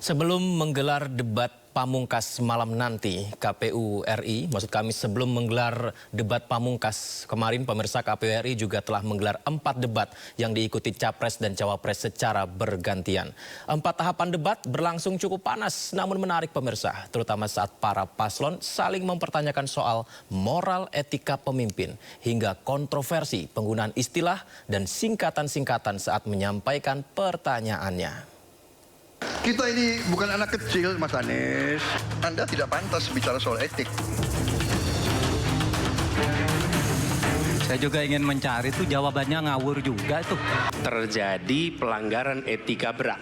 Sebelum menggelar debat pamungkas malam nanti, KPU RI, maksud kami sebelum menggelar debat pamungkas kemarin, pemirsa KPU RI juga telah menggelar 4 debat yang diikuti Capres dan Cawapres secara bergantian. 4 tahapan debat berlangsung cukup panas namun menarik pemirsa, terutama saat para paslon saling mempertanyakan soal moral etika pemimpin hingga kontroversi penggunaan istilah dan singkatan-singkatan saat menyampaikan pertanyaannya. Kita ini bukan anak kecil, Mas Anies. Anda tidak pantas bicara soal etik. Saya juga ingin mencari itu jawabannya ngawur juga itu. Terjadi pelanggaran etika berat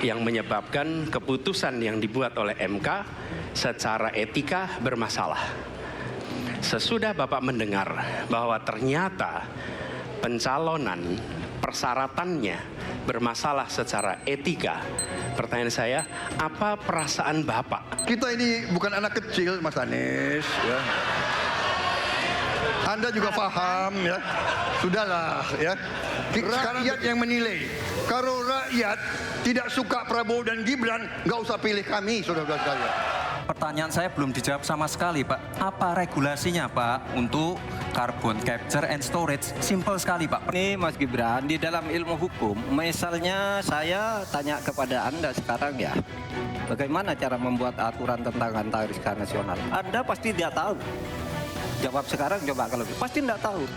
yang menyebabkan keputusan yang dibuat oleh MK secara etika bermasalah. Sesudah Bapak mendengar bahwa ternyata pencalonan persyaratannya bermasalah secara etika, pertanyaan saya, apa perasaan Bapak? Kita ini bukan anak kecil, Mas Anies. Ya. Anda juga paham, ya. Sudahlah, ya. Rakyat yang menilai. Kalau rakyat tidak suka Prabowo dan Gibran, nggak usah pilih kami, saudara-saudara sekalian. Pertanyaan saya belum dijawab sama sekali, Pak. Apa regulasinya, Pak, untuk carbon capture and storage? Simple sekali, Pak. Ini Mas Gibran, di dalam ilmu hukum, misalnya saya tanya kepada Anda sekarang ya, bagaimana cara membuat aturan tentang antariksa nasional? Anda pasti tidak tahu. Jawab sekarang, coba kalau pasti tidak tahu.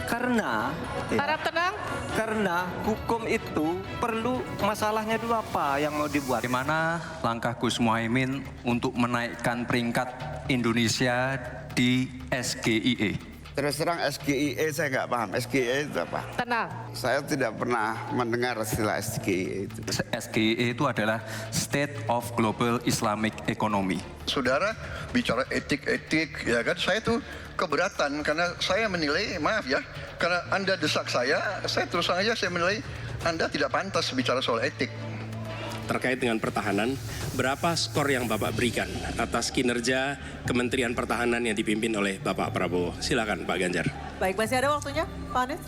Karena harap tenang. Karena hukum itu perlu masalahnya dulu apa yang mau dibuat. Bagaimana langkah Gus Muhaimin untuk menaikkan peringkat Indonesia di SGIE? Terus terang SGIE saya nggak paham. SGIE itu apa? Tenang. Saya tidak pernah mendengar istilah SGIE itu. SGIE itu adalah State of Global Islamic Economy. Saudara bicara etik-etik, ya kan? Saya tuh keberatan karena saya menilai, maaf ya, karena Anda desak saya terus terang aja saya menilai Anda tidak pantas bicara soal etik. Terkait dengan pertahanan, berapa skor yang Bapak berikan atas kinerja Kementerian Pertahanan yang dipimpin oleh Bapak Prabowo? Silakan Pak Ganjar. Baik, masih ada waktunya, Pak Anies?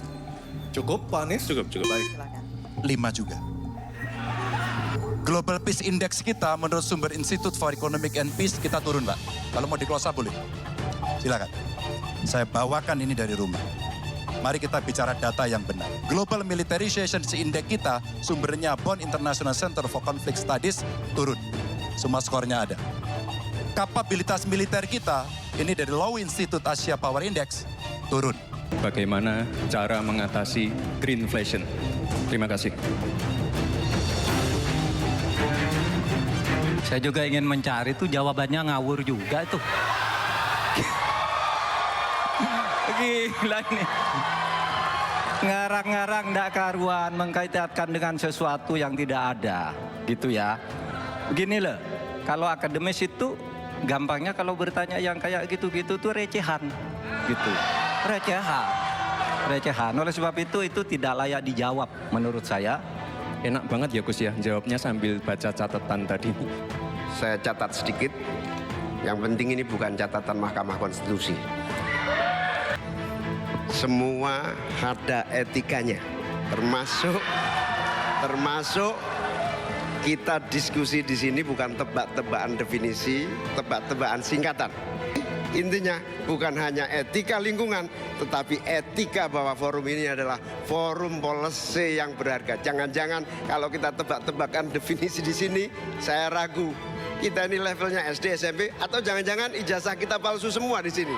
Cukup, Pak Anies? Cukup. Baik. Silakan. 5 juga. Global Peace Index kita menurut sumber Institute for Economic and Peace kita turun, Pak. Kalau mau di-close up boleh. Silakan. Saya bawakan ini dari rumah. Mari kita bicara data yang benar. Global Militarization Index kita, sumbernya Bonn International Center for Conflict Studies, turun. Semua skornya ada. Kapabilitas militer kita, ini dari Law Institute Asia Power Index, turun. Bagaimana cara mengatasi greenflation? Terima kasih. Saya juga ingin mencari itu jawabannya ngawur juga itu. Gila ini. Ngarang-ngarang ndak karuan mengkaitkan dengan sesuatu yang tidak ada. Gitu ya. Gini loh, kalau akademis itu gampangnya kalau bertanya yang kayak gitu-gitu tuh recehan. Gitu. Recehan. Oleh sebab itu tidak layak dijawab menurut saya. Enak banget ya Gus ya, jawabnya sambil baca catatan tadi. Saya catat sedikit. Yang penting ini bukan catatan Mahkamah Konstitusi. Semua ada etikanya, termasuk kita diskusi di sini bukan tebak-tebakan definisi, tebak-tebakan singkatan. Intinya bukan hanya etika lingkungan, tetapi etika bahwa forum ini adalah forum policy yang berharga. Jangan-jangan kalau kita tebak-tebakan definisi di sini, saya ragu kita ini levelnya SD, SMP, atau jangan-jangan ijazah kita palsu semua di sini.